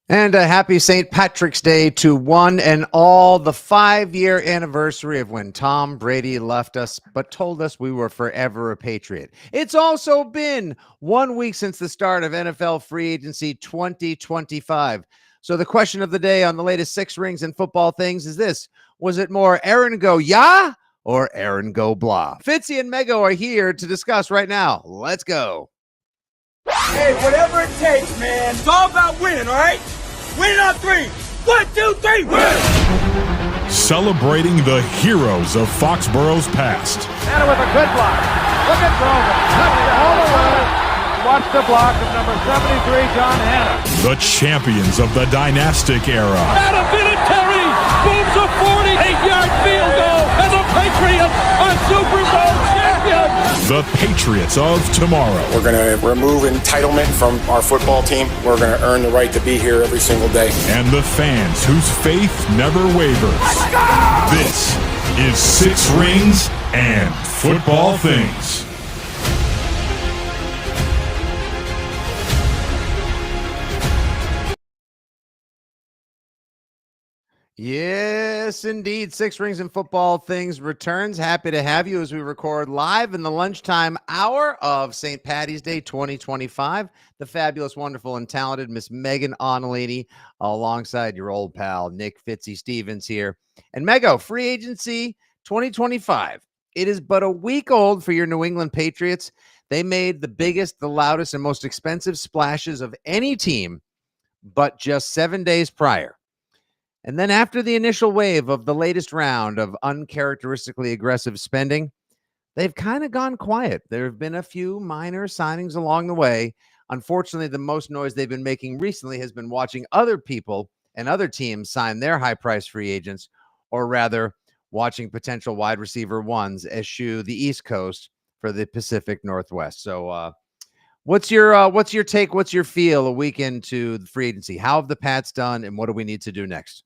And a happy St. Patrick's Day to one and all, the 5-year anniversary of when Tom Brady left us, but told us we were forever a Patriot. It's also been 1 week since the start of NFL free agency 2025. So the question of the day on the latest Six Rings and Football Things is this: was it more Aaron go ya or Aaron go blah? Fitzy and Mego are here to discuss right now. Let's go. Hey, whatever it takes, man. It's all about winning, all right? Win on three. 1, 2, 3, win! Celebrating the heroes of Foxborough's past. And with a good block. Look at Grover. All the way. Watch the block of number 73, John Hanna. The champions of the dynastic era. Adam Vinatieri booms a 48-yard field goal, and the Patriots are Super Bowl champions. The Patriots of tomorrow. We're going to remove entitlement from our football team. We're going to earn the right to be here every single day. And the fans whose faith never wavers. This is Six Rings and Football Things. Yes, indeed. Six Rings and Football Things returns. Happy to have you as we record live in the lunchtime hour of St. Patty's Day 2025. The fabulous, wonderful, and talented Miss Megan Onalini alongside your old pal, Nick Fitzy Stevens here. And Mego, free agency 2025. It is but a week old for your New England Patriots. They made the biggest, the loudest, and most expensive splashes of any team, but just 7 days prior. And then after the initial wave of the latest round of uncharacteristically aggressive spending, they've kind of gone quiet. There have been a few minor signings along the way. Unfortunately, the most noise they've been making recently has been watching other people and other teams sign their high-priced free agents, or rather, watching potential wide receiver ones eschew the East Coast for the Pacific Northwest. So what's your take? What's your feel a week into the free agency? How have the Pats done, and what do we need to do next?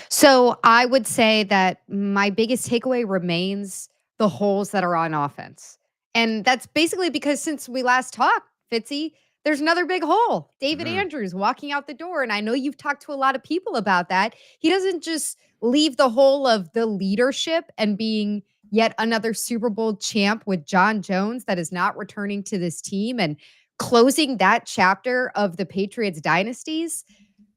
So I would say that my biggest takeaway remains the holes that are on offense. And that's basically because since we last talked, Fitzy, there's another big hole. David Andrews walking out the door. And I know you've talked to a lot of people about that. He doesn't just leave the hole of the leadership and being yet another Super Bowl champ with John Jones that is not returning to this team and closing that chapter of the Patriots dynasties.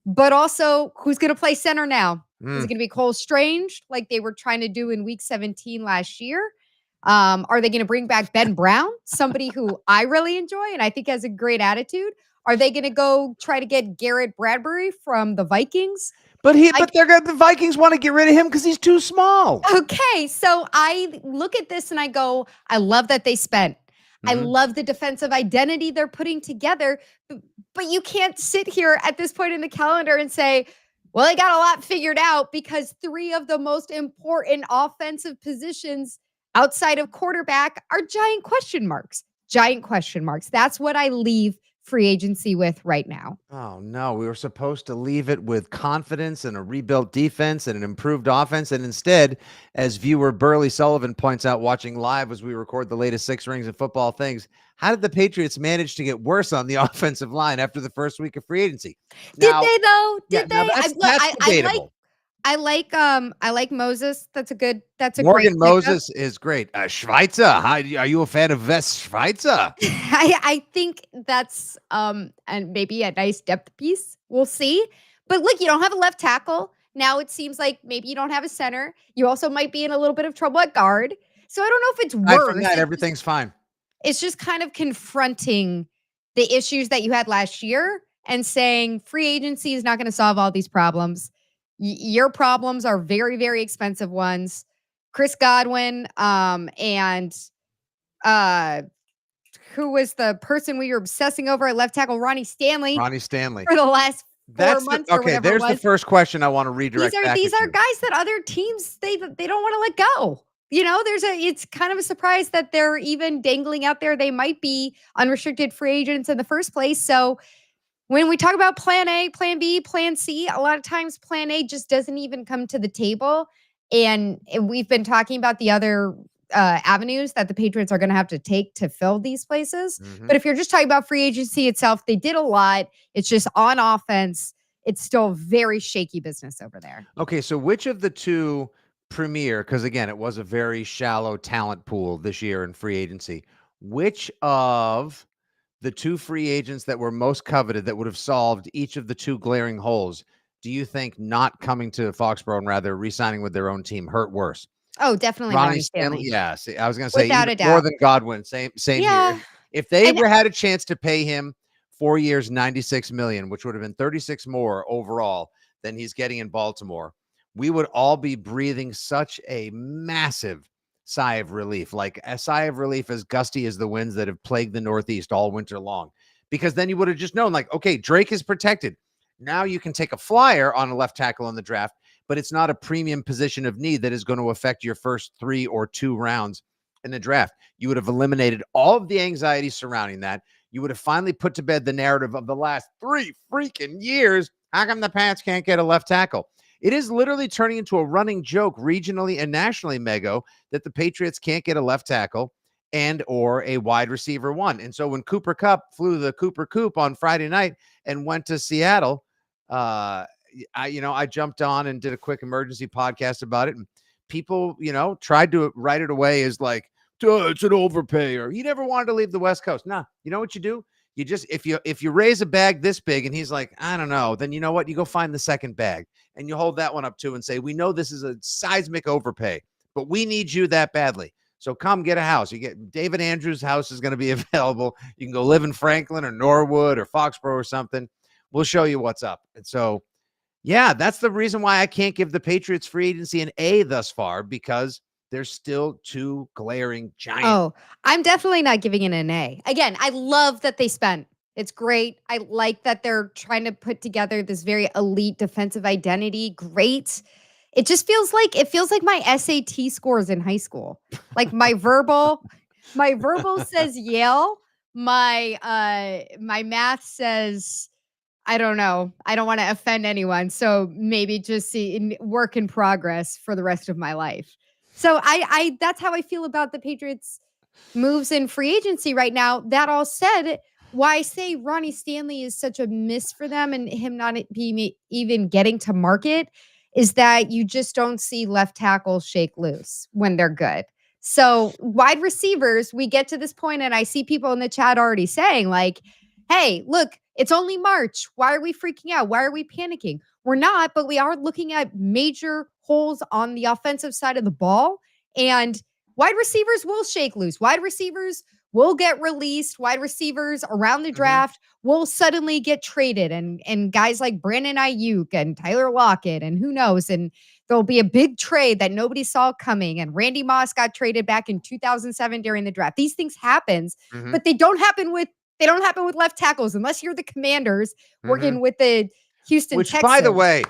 But also, who's going to play center now? Is it going to be Cole Strange like they were trying to do in week 17 last year? Are they going to bring back Ben Brown, somebody who I really enjoy and I think has a great attitude? Are they going to go try to get Garrett Bradbury from the Vikings? But the Vikings want to get rid of him because he's too small. Okay, so I look at this and I go, I love that they spent. I love the defensive identity they're putting together, but you can't sit here at this point in the calendar and say, well, they got a lot figured out, because 3 of the most important offensive positions outside of quarterback are giant question marks. Giant question marks. That's what I leave free agency with right now. Oh, no. We were supposed to leave it with confidence and a rebuilt defense and an improved offense. And instead, as viewer Burley Sullivan points out watching live as we record the latest Six Rings and Football Things, how did the Patriots manage to get worse on the offensive line after the first week of free agency? Did they, though? Did they? That's debatable. I like Moses. That's a Morgan great Moses is great. Schweitzer, are you a fan of Wes Schweitzer? I think that's and maybe a nice depth piece. We'll see. But look, you don't have a left tackle. Now it seems like maybe you don't have a center. You also might be in a little bit of trouble at guard. So I don't know if it's worse. From that, everything's fine. It's just kind of confronting the issues that you had last year and saying free agency is not going to solve all these problems. Your problems are very, very expensive ones. Chris Godwin, and who was the person we were obsessing over at left tackle? Ronnie Stanley. For the last 4 months. Okay, there's the first question I want to redirect. These are guys that other teams they don't want to let go. You know, it's kind of a surprise that they're even dangling out there. They might be unrestricted free agents in the first place. So when we talk about plan A, plan B, plan C, a lot of times plan A just doesn't even come to the table. And we've been talking about the other avenues that the Patriots are going to have to take to fill these places. But if you're just talking about free agency itself, they did a lot. It's just on offense. it's still very shaky business over there. Okay, so which of the two premier, because again, it was a very shallow talent pool this year in free agency, which of the two free agents that were most coveted that would have solved each of the two glaring holes do you think not coming to Foxborough and rather re-signing with their own team hurt worse? Oh, definitely Ronnie Ronnie Stanley? Stanley. Yeah, see, I was going to say Without even a more doubt. than Godwin. Same here. Yeah. If they And ever had a chance to pay him 4 years, $96 million, which would have been 36 more overall than he's getting in Baltimore, we would all be breathing such a massive sigh of relief, like a sigh of relief as gusty as the winds that have plagued the Northeast all winter long. Because then you would have just known, like, okay, Drake is protected. Now you can take a flyer on a left tackle in the draft, but it's not a premium position of need that is going to affect your first 3 or 2 rounds in the draft. You would have eliminated all of the anxiety surrounding that. You would have finally put to bed the narrative of the last 3 freaking years. How come the Pats can't get a left tackle? It is literally turning into a running joke regionally and nationally, Mego, that the Patriots can't get a left tackle and or a wide receiver one. And so when Cooper Kupp flew the Cooper Coop on Friday night and went to Seattle, I jumped on and did a quick emergency podcast about it, and people, tried to write it away as like, it's an overpay, or he never wanted to leave the West Coast. Nah, you know what you do? You just, if you raise a bag this big and he's like, I don't know, then you know what? You go find the second bag and you hold that one up too and say, we know this is a seismic overpay, but we need you that badly. So come get a house. You get David Andrews' house is going to be available. You can go live in Franklin or Norwood or Foxborough or something. We'll show you what's up. And so, yeah, that's the reason why I can't give the Patriots free agency an A thus far, because there's still two glaring giants. Oh, I'm definitely not giving it an A. Again, I love that they spent. It's great. I like that they're trying to put together this very elite defensive identity. Great. It just feels like my SAT scores in high school. Like my verbal says Yale. My math says, I don't know. I don't want to offend anyone. So maybe just see work in progress for the rest of my life. So I that's how I feel about the Patriots moves in free agency right now. That all said, why I say Ronnie Stanley is such a miss for them and him not being even getting to market is that you just don't see left tackles shake loose when they're good. So wide receivers, we get to this point and I see people in the chat already saying like, hey, look, it's only March. Why are we freaking out? Why are we panicking? We're not, but we are looking at major holes on the offensive side of the ball. And wide receivers will shake loose. Wide receivers will get released. Wide receivers around the draft will suddenly get traded. And guys like Brandon Ayuk and Tyler Lockett and who knows. And there'll be a big trade that nobody saw coming. And Randy Moss got traded back in 2007 during the draft. These things happen, but they don't happen with left tackles unless you're the Commanders working with the Houston Which, Texans. by the way,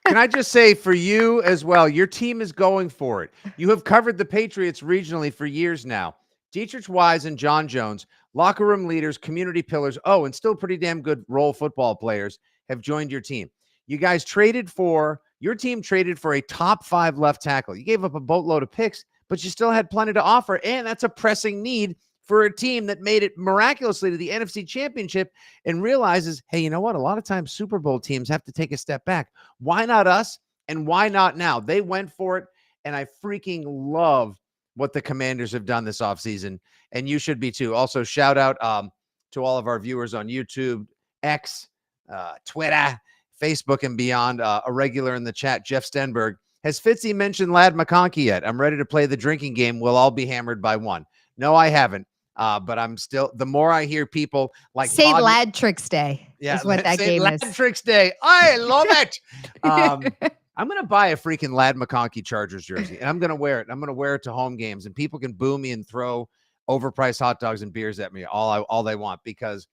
can I just say for you as well, your team is going for it. You have covered the Patriots regionally for years now. Dietrich Wise and John Jones, locker room leaders, community pillars, and still pretty damn good role football players have joined your team. You guys your team traded for a top 5 left tackle. You gave up a boatload of picks, but you still had plenty to offer, and that's a pressing need for a team that made it miraculously to the NFC Championship and realizes, hey, you know what? A lot of times Super Bowl teams have to take a step back. Why not us? And why not now? They went for it, and I freaking love what the Commanders have done this offseason, and you should be too. Also, shout out to all of our viewers on YouTube, X, Twitter, Facebook, and beyond. A regular in the chat, Jeff Stenberg. Has Fitzy mentioned Ladd McConkey yet? I'm ready to play the drinking game. We'll all be hammered by one. No, I haven't. But I'm still, the more I hear people like say Lad Tricks Day is what that game Lad is. Tricks Day. I love it. I'm going to buy a freaking Ladd McConkey Chargers jersey and I'm going to wear it. I'm going to wear it to home games and people can boo me and throw overpriced hot dogs and beers at me all they want because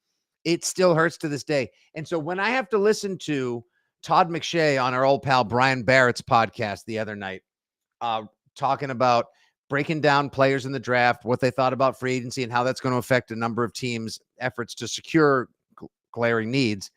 it still hurts to this day. And so when I have to listen to Todd McShay on our old pal Brian Barrett's podcast the other night, talking about breaking down players in the draft, what they thought about free agency and how that's going to affect a number of teams' efforts to secure glaring needs.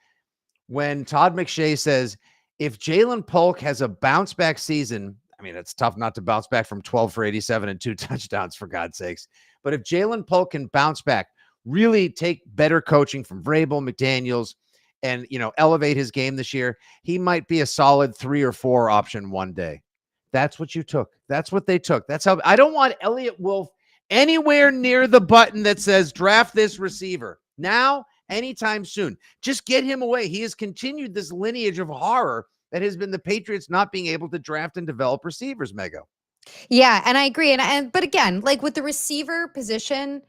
When Todd McShay says, if Jalen Polk has a bounce back season, I mean, it's tough not to bounce back from 12 for 87 and 2 touchdowns for God's sakes. But if Jalen Polk can bounce back, really take better coaching from Vrabel, McDaniels, and, elevate his game this year, he might be a solid 3 or 4 option one day. That's what you took. That's what they took. That's how I don't want Elliott Wolf anywhere near the button that says draft this receiver now, anytime soon. Just get him away. He has continued this lineage of horror that has been the Patriots not being able to draft and develop receivers, Mego. Yeah, and I agree. But again, like with the receiver position,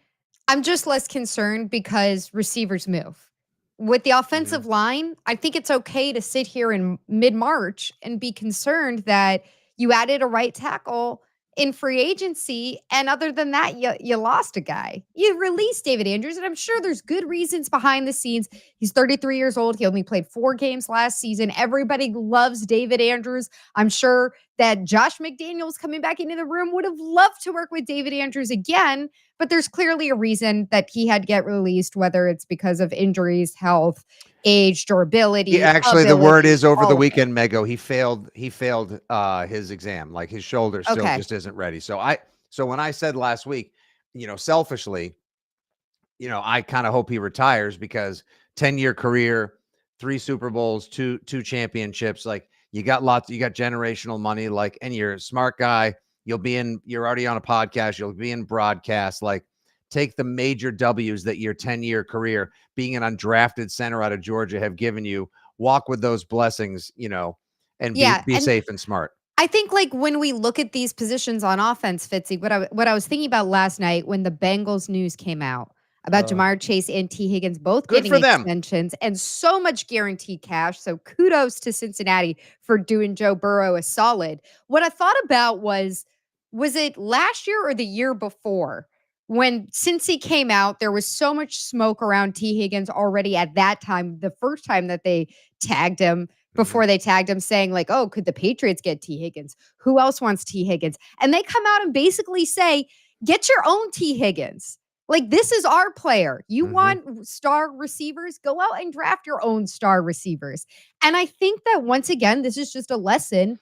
I'm just less concerned because receivers move. With the offensive line, I think it's okay to sit here in mid-March and be concerned that you added a right tackle in free agency, and other than that, you lost a guy. You released David Andrews, and I'm sure there's good reasons behind the scenes. He's 33 years old. He only played 4 games last season. Everybody loves David Andrews. I'm sure that Josh McDaniels coming back into the room would have loved to work with David Andrews again, but there's clearly a reason that he had to get released, whether it's because of injuries, health, age, durability. Actually, the word is over the all of it. weekend, Mego. He failed his exam. Like his shoulder still Okay. just isn't ready. So when I said last week, selfishly, I kind of hope he retires because 10-year career, 3 Super Bowls, two championships. Like you got generational money, like, and you're a smart guy. You're already on a podcast. You'll be in broadcast. Like, take the major W's that your 10-year career, being an undrafted center out of Georgia, have given you. Walk with those blessings, and be safe and smart. I think like when we look at these positions on offense, Fitzy, what I was thinking about last night when the Bengals news came out about Jamar Chase and T. Higgins both Good getting for them. extensions and so much guaranteed cash. So kudos to Cincinnati for doing Joe Burrow a solid. What I thought about was it last year or the year before? When Cincy came out, there was so much smoke around T. Higgins already at that time, the first time that they tagged him, before they tagged him, saying like, oh, could the Patriots get T. Higgins? Who else wants T. Higgins? And they come out and basically say, get your own T. Higgins. Like, this is our player. You want star receivers? Go out and draft your own star receivers. And I think that once again, this is just a lesson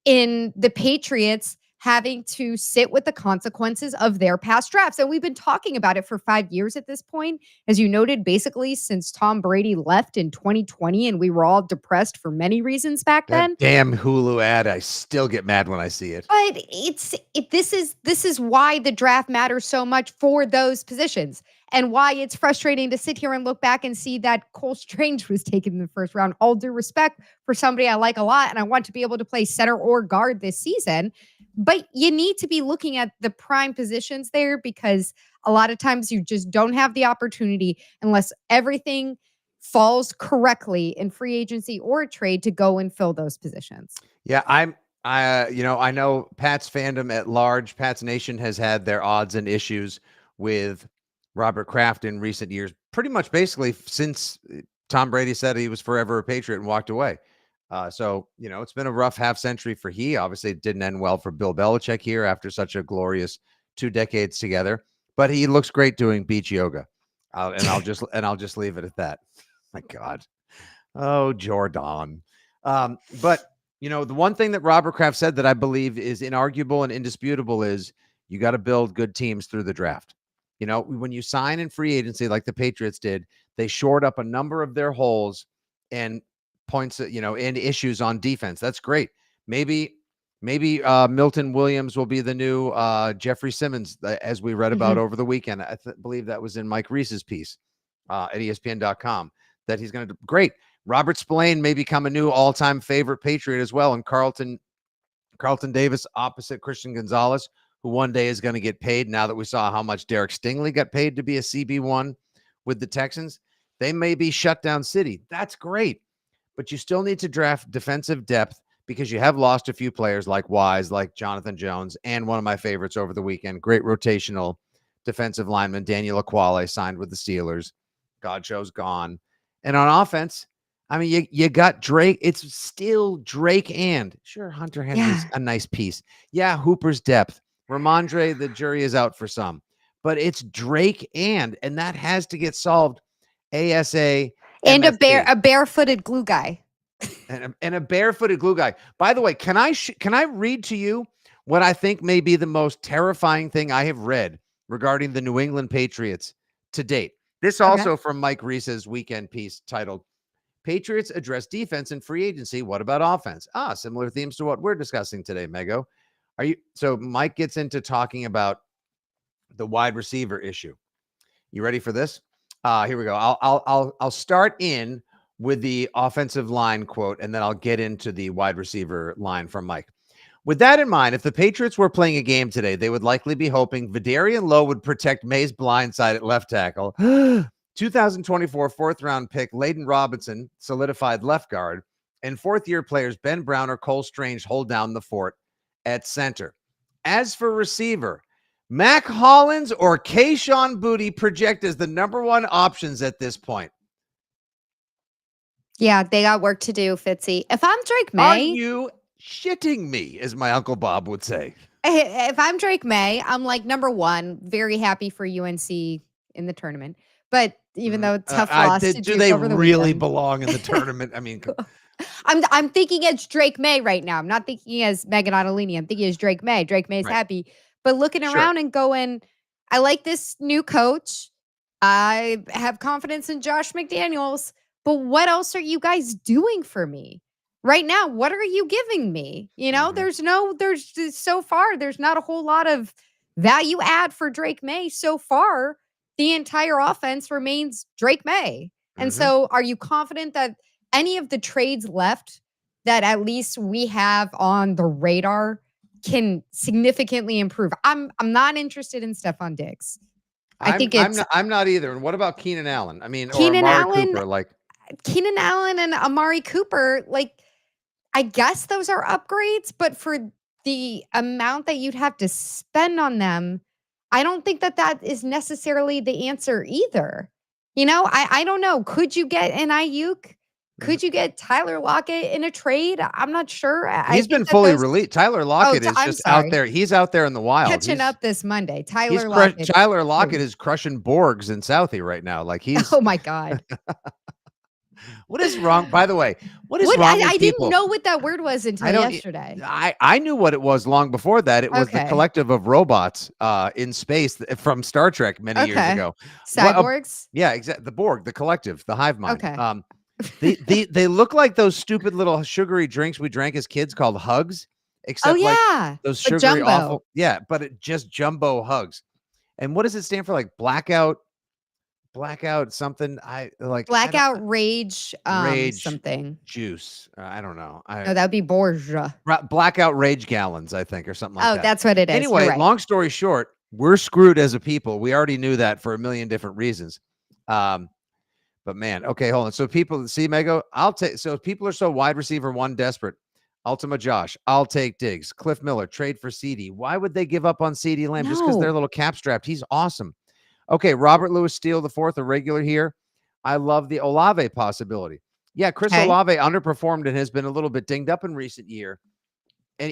in the Patriots having to sit with the consequences of their past drafts. And we've been talking about it for 5 years at this point, as you noted, basically since Tom Brady left in 2020, and we were all depressed for many reasons back then. That damn Hulu ad, I still get mad when I see it. But this is why the draft matters so much for those positions, and why it's frustrating to sit here and look back and see that Cole Strange was taken in the first round. All due respect for somebody I like a lot, and I want to be able to play center or guard this season. But you need to be looking at the prime positions there, because a lot of times you just don't have the opportunity unless everything falls correctly in free agency or a trade to go and fill those positions. Yeah, I know Pat's fandom at large, Pat's Nation, has had their odds and issues with Robert Kraft in recent years, pretty much basically since Tom Brady said he was forever a Patriot and walked away. So, it's been a rough half century for he. Obviously, it didn't end well for Bill Belichick here after such a glorious 2 decades together. But he looks great doing beach yoga, and I'll just leave it at that. My God, oh Jordan. But the one thing that Robert Kraft said that I believe is inarguable and indisputable is you got to build good teams through the draft. When you sign in free agency like the Patriots did, they shored up a number of their holes and points, and issues on defense. That's great. Maybe Milton Williams will be the new Jeffrey Simmons, as we read about over the weekend. I believe that was in Mike Reese's piece at ESPN.com, that he's going to do great. Robert Spillane may become a new all-time favorite Patriot as well. And Carlton Davis opposite Christian Gonzalez, who one day is going to get paid. Now that we saw how much Derek Stingley got paid to be a CB1 with the Texans, they may be shutdown city. That's great. But you still need to draft defensive depth, because you have lost a few players like Wise, like Jonathan Jones, and one of my favorites over the weekend, great rotational defensive lineman, Daniel Aquale, signed with the Steelers. Godshow's gone. And on offense, I mean, you got Drake. It's still Drake and sure, Hunter Henry's a nice piece. Yeah, Hooper's depth. Ramondre, the jury is out for some. But it's Drake and that has to get solved ASA. And a barefooted glue guy. And a barefooted glue guy. By the way, can I read to you what I think may be the most terrifying thing I have read regarding the New England Patriots to date? This also from Mike Reese's weekend piece titled, Patriots address defense and free agency. What about offense? Similar themes to what we're discussing today, Mego. So Mike gets into talking about the wide receiver issue. You ready for this? Here we go. I'll start in with the offensive line quote, and then I'll get into the wide receiver line from Mike. With that in mind, if the Patriots were playing a game today, they would likely be hoping Vidarian Lowe would protect May's blind side at left tackle. 2024 fourth-round pick Layden Robinson solidified left guard, and fourth-year players Ben Brown or Cole Strange hold down the fort at center. As for receiver, Mac Hollins or Kayshon Boutte project as the number one options at this point. Yeah, they got work to do, Fitzy. If I'm Drake Are May, you shitting me, as my Uncle Bob would say? if I'm Drake May, I'm like, number one, very happy for UNC in the tournament. But even though tough loss to do Duke they over the really weekend. belong in the tournament? I mean, I'm thinking as Drake May right now. I'm not thinking as Megan Ottolini. I'm thinking as Drake May. Drake May's Right. happy. But looking Sure. around and going, I like this new coach. I have confidence in Josh McDaniels. But what else are you guys doing for me? Right now, what are you giving me? You know, Mhm. so far, there's not a whole lot of value add for Drake May. So far, the entire offense remains Drake May. And Mhm. so are you confident that any of the trades left that at least we have on the radar can significantly improve? I'm not interested in Stephon Diggs. I think it's I'm not either. And what about Keenan Allen? I mean, or Keenan Amari Allen. Cooper? Like, Keenan Allen and Amari Cooper, like, I guess those are upgrades, but for the amount that you'd have to spend on them, I don't think that is necessarily the answer either. You know, I don't know. Could you get an Ayuk? Could you get Tyler Lockett in a trade? I'm not sure. I he's been think that fully those released. Tyler Lockett is I'm just out sorry. there. He's out there in the wild. Catching up this Monday. He's Tyler Lockett. Tyler Lockett is crushing Borgs in Southie right now. Like he's Oh my God. what is wrong? By the way, what is What wrong with I people? didn't know what that word was until I don't- yesterday. I knew what it was long before that. It was the Okay. collective of robots in space from Star Trek many years Okay. ago. Cyborgs? Yeah, exactly. The Borg, the collective, the hive mind. Okay. They look like those stupid little sugary drinks we drank as kids called Hugs, except like yeah. those The sugary jumbo. awful. Yeah, but it just jumbo Hugs. And what does it stand for? Like blackout something. I don't- Blackout rage, rage something. juice. I don't know. No, that'd be Borgia. Blackout rage gallons, I think, or something like Oh, that. that's what it is. Anyway, You're right. long story short, we're screwed as a people. We already knew that for a million different reasons. But man, okay, hold on. So people see Mego, I'll take. So if people are so wide receiver one desperate, Ultima Josh, I'll take Diggs. Cliff Miller, trade for CD. Why would they give up on CD Lamb just because they're a No. little cap strapped? He's awesome. Okay, Robert Louis Steele the fourth, a regular here. I love the Olave possibility. Yeah, Chris Okay. Olave underperformed and has been a little bit dinged up in recent year.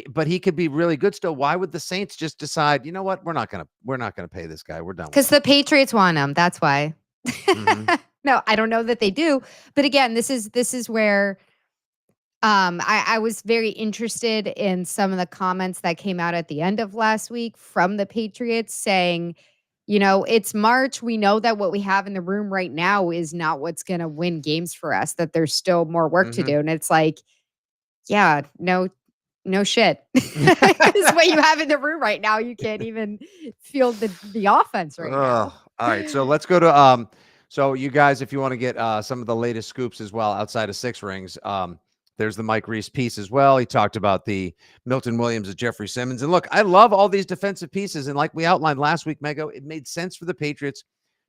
But he could be really good still. Why would the Saints just decide, you know what, we're not gonna pay this guy. We're done. Because the Patriots want him. That's why. Mhm. No, I don't know that they do. But again, this is where I was very interested in some of the comments that came out at the end of last week from the Patriots saying, you know, it's March. We know that what we have in the room right now is not what's going to win games for us, that there's still more work to Mhm. do. And it's like, yeah, no shit. Because what you have in the room right now, you can't even field the offense right now. All right, so let's go to so you guys, if you want to get some of the latest scoops as well outside of Six Rings, there's the Mike Reese piece as well. He talked about the Milton Williams and Jeffrey Simmons. And look, I love all these defensive pieces. And like we outlined last week, Mego, it made sense for the Patriots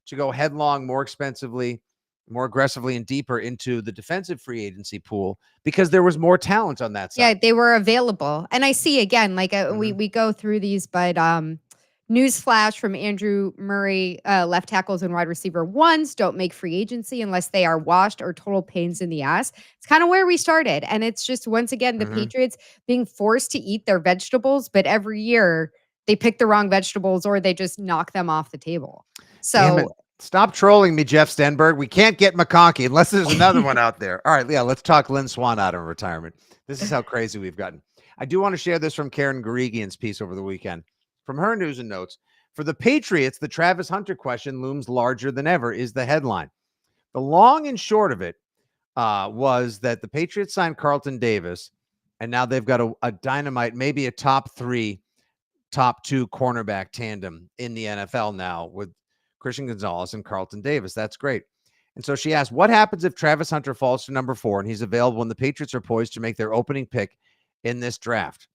to go headlong, more expensively, more aggressively, and deeper into the defensive free agency pool because there was more talent on that side. Yeah, they were available. And I see again, like Mhm. we go through these, but newsflash from Andrew Murray, left tackles and wide receiver ones don't make free agency unless they are washed or total pains in the ass. It's kind of where we started. And it's just, once again, the Mhm. Patriots being forced to eat their vegetables, but every year they pick the wrong vegetables or they just knock them off the table. Damn it. So Stop trolling me, Jeff Stenberg. We can't get McConkey unless there's another one out there. All right, yeah, let's talk Lynn Swan out of retirement. This is how crazy we've gotten. I do want to share this from Karen Garigian's piece over the weekend. From her news and notes, for the Patriots, the Travis Hunter question looms larger than ever is the headline. The long and short of it, was that the Patriots signed Carlton Davis, and now they've got a dynamite, maybe a top 3, top 2 cornerback tandem in the NFL now with Christian Gonzalez and Carlton Davis. That's great. And so she asked, what happens if Travis Hunter falls to number 4 and he's available when the Patriots are poised to make their opening pick in this draft?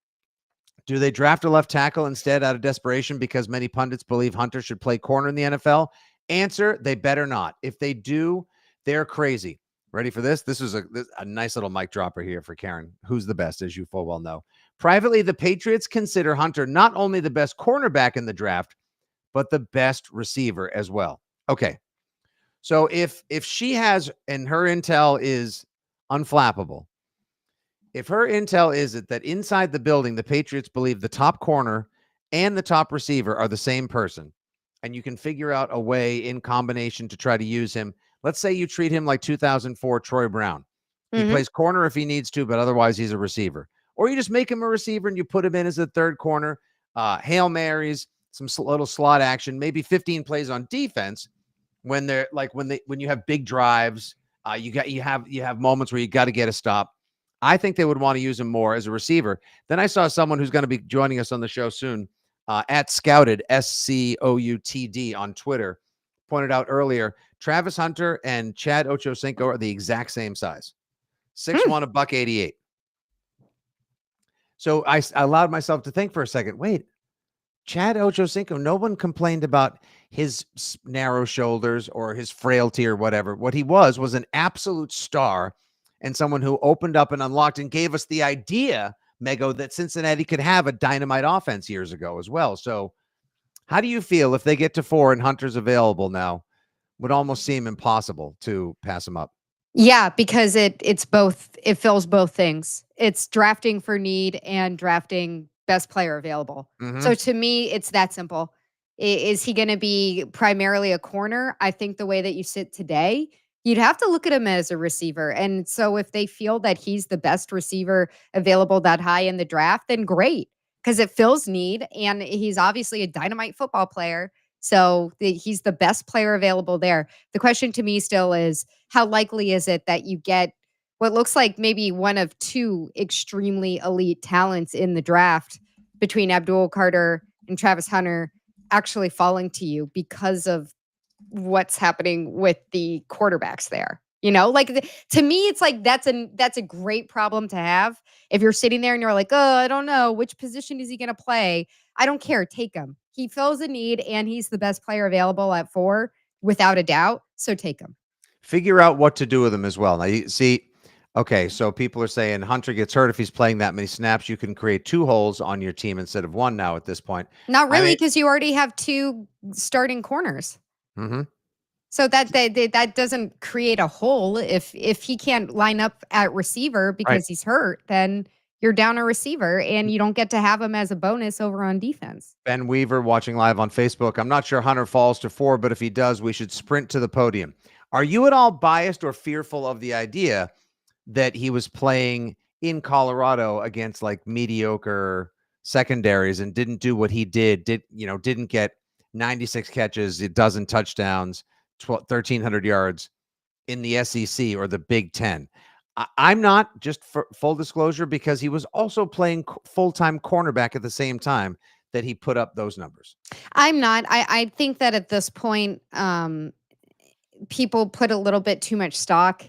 Do they draft a left tackle instead out of desperation because many pundits believe Hunter should play corner in the NFL? Answer, they better not. If they do, they're crazy. Ready for this? This is a nice little mic dropper here for Karen, who's the best, as you full well know. Privately, the Patriots consider Hunter not only the best cornerback in the draft, but the best receiver as well. Okay. So if she has, and her intel is unflappable, if her intel is that inside the building, the Patriots believe the top corner and the top receiver are the same person, and you can figure out a way in combination to try to use him. Let's say you treat him like 2004 Troy Brown. He plays corner if he needs to, but otherwise he's a receiver. Or you just make him a receiver and you put him in as a third corner, Hail Marys, some little slot action, maybe 15 plays on defense when they're like when you have big drives, you have moments where you got to get a stop. I think they would want to use him more as a receiver. Then I saw someone who's going to be joining us on the show soon, at Scouted, SCOUTD on Twitter, pointed out earlier, Travis Hunter and Chad Ochocinco are the exact same size. 6'1", $188. So I allowed myself to think for a second, wait, Chad Ochocinco, no one complained about his narrow shoulders or his frailty or whatever. What he was an absolute star and someone who opened up and unlocked and gave us the idea, Mego, that Cincinnati could have a dynamite offense years ago as well. So how do you feel if they get to 4 and Hunter's available now? Would almost seem impossible to pass him up. Yeah, because it's both. It fills both things. It's drafting for need and drafting best player available. So to me, it's that simple. Is he going to be primarily a corner? I think the way that you sit today, you'd have to look at him as a receiver. And so if they feel that he's the best receiver available that high in the draft, then great, because it fills need. And he's obviously a dynamite football player. So he's the best player available there. The question to me still is, how likely is it that you get what looks like maybe one of 2 extremely elite talents in the draft between Abdul Carter and Travis Hunter actually falling to you because of what's happening with the quarterbacks there? You know, like to me, it's like that's a great problem to have. If you're sitting there and you're like, oh, I don't know, which position is he going to play? I don't care. Take him. He fills a need and he's the best player available at 4 without a doubt. So take him. Figure out what to do with him as well. Now you see, okay, so people are saying Hunter gets hurt if he's playing that many snaps. You can create 2 holes on your team instead of 1 now at this point. Not really, because you already have 2 starting corners. So that doesn't create a hole. If he can't line up at receiver because he's hurt, then you're down a receiver and you don't get to have him as a bonus over on defense. Ben Weaver watching live on Facebook. I'm not sure Hunter falls to 4, but if he does, we should sprint to the podium. Are you at all biased or fearful of the idea that he was playing in Colorado against like mediocre secondaries and didn't do what he didn't get 96 catches, a dozen touchdowns, 1,300 yards in the SEC or the Big Ten? I'm not, just for full disclosure, because he was also playing full-time cornerback at the same time that he put up those numbers. I'm not. I think that at this point, people put a little bit too much stock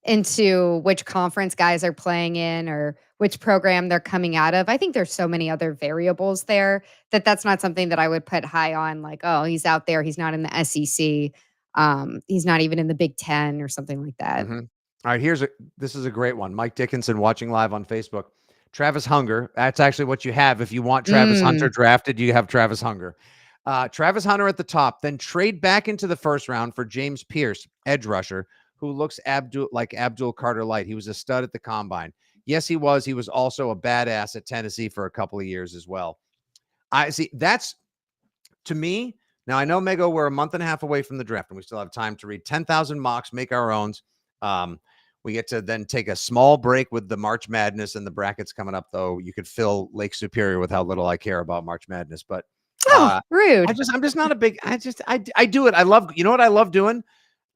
into which conference guys are playing in or which program they're coming out of. I think there's so many other variables there that's not something that I would put high on, like, oh, he's out there, he's not in the SEC. He's not even in the Big Ten or something like that. All right, this is a great one. Mike Dickinson watching live on Facebook. Travis Hunger. That's actually what you have. If you want Travis Hunter drafted, you have Travis Hunger. Travis Hunter at the top, then trade back into the first round for James Pierce, edge rusher, who looks like Abdul Carter Light. He was a stud at the combine. Yes, he was. He was also a badass at Tennessee for a couple of years as well. I see. That's, to me, now I know, Mego, we're a month and a half away from the draft, and we still have time to read 10,000 mocks, make our own. We get to then take a small break with the March Madness and the brackets coming up, though. You could fill Lake Superior with how little I care about March Madness, but rude. I'm just not a big, I do it. I love, you know what I love doing?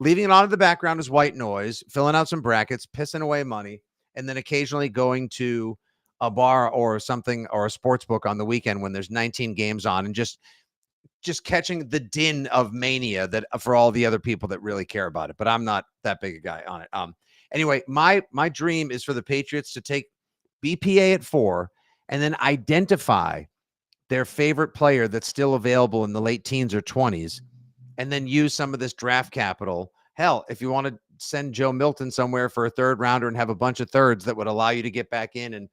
leaving it on in the background as white noise, filling out some brackets, pissing away money, and then occasionally going to a bar or something or a sports book on the weekend when there's 19 games on and just catching the din of mania that for all the other people that really care about it. But I'm not that big a guy on it. Anyway, my dream is for the Patriots to take BPA at 4 and then identify their favorite player that's still available in the late teens or 20s, and then use some of this draft capital. Hell, if you want to send Joe Milton somewhere for a third rounder and have a bunch of thirds that would allow you to get back in and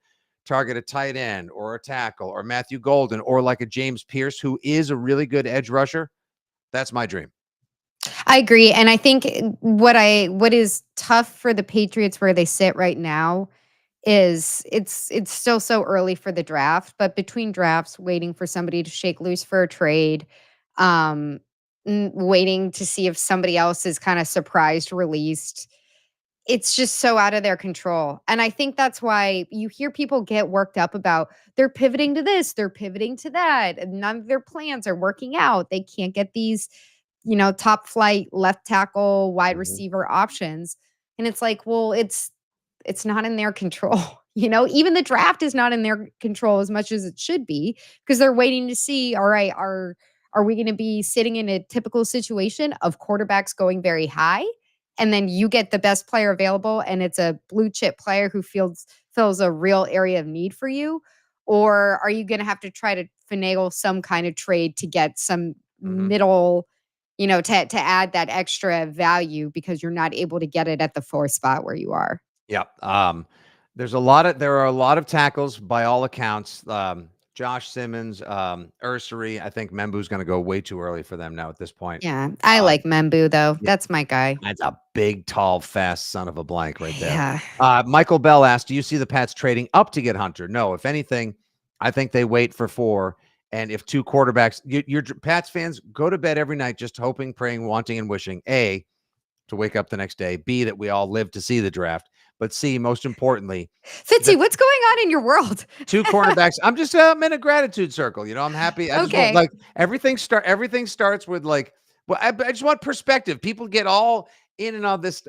target a tight end or a tackle or Matthew Golden or like a James Pierce, who is a really good edge rusher, that's my dream. I agree. And I think what is tough for the Patriots where they sit right now is it's still so early for the draft, but between drafts, waiting for somebody to shake loose for a trade, um, waiting to see if somebody else is kind of surprised released. It's just so out of their control. And I think that's why you hear people get worked up about they're pivoting to this, they're pivoting to that, and none of their plans are working out. They can't get these, top flight left tackle, wide receiver options. And it's like, well, it's not in their control. Even the draft is not in their control as much as it should be because they're waiting to see, all right, are we going to be sitting in a typical situation of quarterbacks going very high? And then you get the best player available and it's a blue chip player who fills a real area of need for you? Or are you going to have to try to finagle some kind of trade to get some middle, to add that extra value because you're not able to get it at the 4 spot where you are? Yeah. There are a lot of tackles by all accounts. Josh Simmons, Ursary. I think Membu's going to go way too early for them now at this point. Yeah, I like Membu though. Yeah. That's my guy. That's a big, tall, fast son of a blank right there. Yeah. Michael Bell asked, do you see the Pats trading up to get Hunter? No. If anything, I think they wait for 4. And if 2 quarterbacks, your Pats fans go to bed every night just hoping, praying, wanting, and wishing, A, to wake up the next day, B, that we all live to see the draft, but C, most importantly, Fitzy, what's going on in your world? 2 cornerbacks. I'm in a gratitude circle. I'm happy. I just want, like, everything starts with like, well, I just want perspective. People get all in and all this,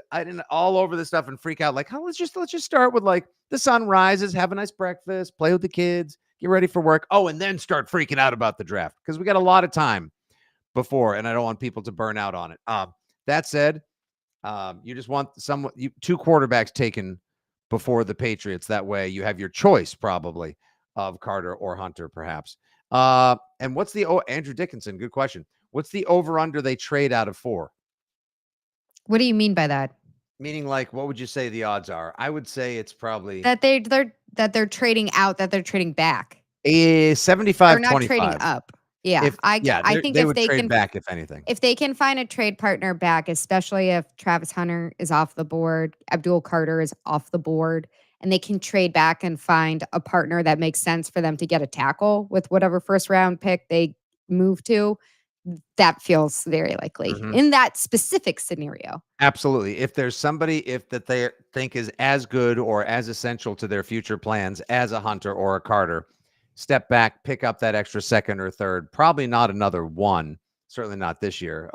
all over this stuff and freak out. Like, let's just start with like the sun rises, have a nice breakfast, play with the kids, get ready for work. Oh, and then start freaking out about the draft because we got a lot of time before, and I don't want people to burn out on it. That said, you just want 2 quarterbacks taken before the Patriots. That way you have your choice probably of Carter or Hunter, perhaps. And what's Andrew Dickinson? Good question. What's the over under they trade out of 4? What do you mean by that? Meaning, like, what would you say the odds are? I would say it's probably that they're trading out, that they're trading back. 75. They're not trading up. Yeah, I think they if would they trade can back, if anything, if they can find a trade partner back, especially if Travis Hunter is off the board, Abdul Carter is off the board, and they can trade back and find a partner that makes sense for them to get a tackle with whatever first round pick they move to, that feels very likely in that specific scenario. Absolutely. If there's somebody that they think is as good or as essential to their future plans as a Hunter or a Carter, step back, pick up that extra second or third. Probably not another one. Certainly not this year.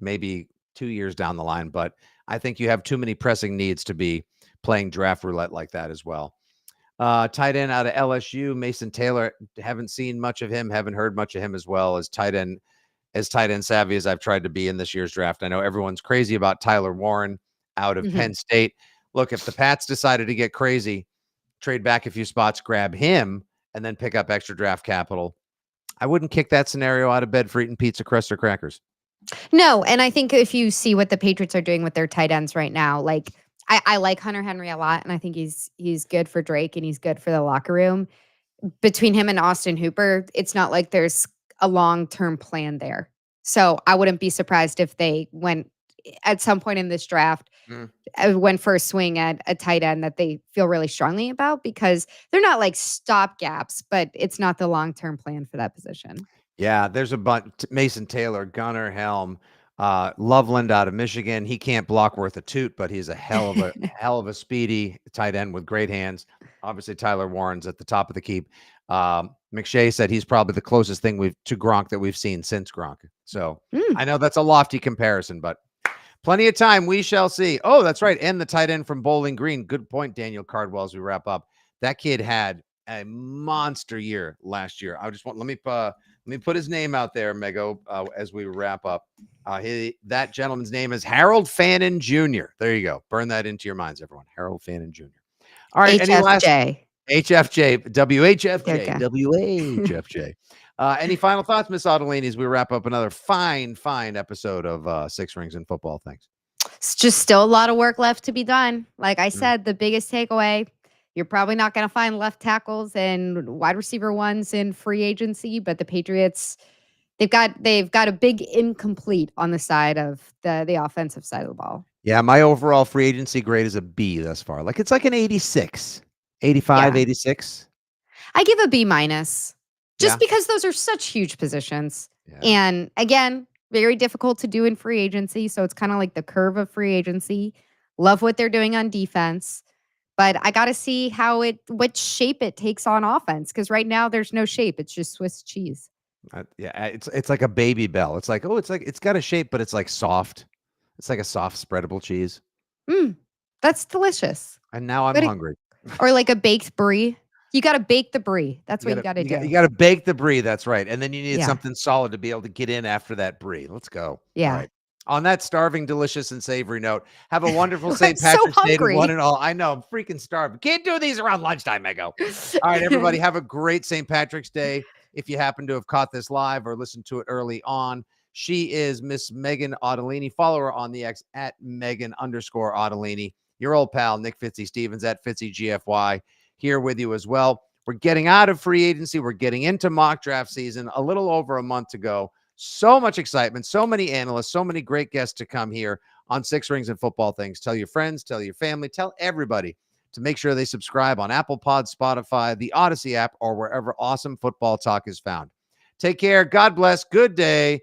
Maybe 2 years down the line. But I think you have too many pressing needs to be playing draft roulette like that as well. Tight end out of LSU, Mason Taylor. Haven't seen much of him. Haven't heard much of him as well as tight end savvy as I've tried to be in this year's draft. I know everyone's crazy about Tyler Warren out of Penn State. Look, if the Pats decided to get crazy, trade back a few spots, grab him, and then pick up extra draft capital, I wouldn't kick that scenario out of bed for eating pizza crust or crackers. No, and I think if you see what the Patriots are doing with their tight ends right now, like I like Hunter Henry a lot, and I think he's good for Drake and he's good for the locker room. Between him and Austin Hooper, it's not like there's a long-term plan there. So I wouldn't be surprised if they went at some point in this draft, went for a swing at a tight end that they feel really strongly about, because they're not like stopgaps, but it's not the long-term plan for that position. Yeah, there's a bunch. Mason Taylor, Gunnar Helm, Loveland out of Michigan. He can't block worth a toot, but he's a hell of a speedy tight end with great hands. Obviously, Tyler Warren's at the top of the keep. McShay said he's probably the closest thing to Gronk that we've seen since Gronk. So I know that's a lofty comparison, but Plenty of time. We shall see. Oh, that's right. And the tight end from Bowling Green. Good point, Daniel Cardwell, as we wrap up. That kid had a monster year last year. Let me put his name out there, Mego, as we wrap up. That gentleman's name is Harold Fannin Jr. There you go. Burn that into your minds, everyone. Harold Fannin Jr. All right. Any last HFJ, WHFJ, WHFJ. Any final thoughts, Miss Ottolini, as we wrap up another fine episode of Six Rings and Football Things? It's just still a lot of work left to be done. Like I said, the biggest takeaway, you're probably not going to find left tackles and wide receiver ones in free agency, but the Patriots, they've got a big incomplete on the side of the offensive side of the ball. Yeah, my overall free agency grade is a B thus far. Like it's like an 86, 85, 86. I give a B minus just because those are such huge positions. Yeah. And again, very difficult to do in free agency. So it's kind of like the curve of free agency. Love what they're doing on defense, but I got to see what shape it takes on offense. Cause right now there's no shape. It's just Swiss cheese. It's like a baby bell. It's like, it's got a shape, but it's like soft. It's like a soft spreadable cheese. That's delicious. And now I'm hungry. Or like a baked brie. You got to bake the brie. That's what you got to do. You got to bake the brie. That's right. And then you need something solid to be able to get in after that brie. Let's go. Yeah. All right. On that starving, delicious, and savory note, have a wonderful St. Patrick's Day to one and all. I know, I'm freaking starving. Can't do these around lunchtime, Mego. All right, everybody, have a great St. Patrick's Day. If you happen to have caught this live or listened to it early on, she is Miss Megan Ottolini. Follow her on the X at Megan_Ottolini. Your old pal, Nick Fitzy Stevens at FitzyGFY, here with you as well. We're getting out of free agency. We're getting into mock draft season a little over a month to go. So much excitement, so many analysts, so many great guests to come here on Six Rings and Football Things. Tell your friends, tell your family, tell everybody to make sure they subscribe on Apple Pod, Spotify, the Odyssey app, or wherever awesome football talk is found. Take care. God bless. Good day.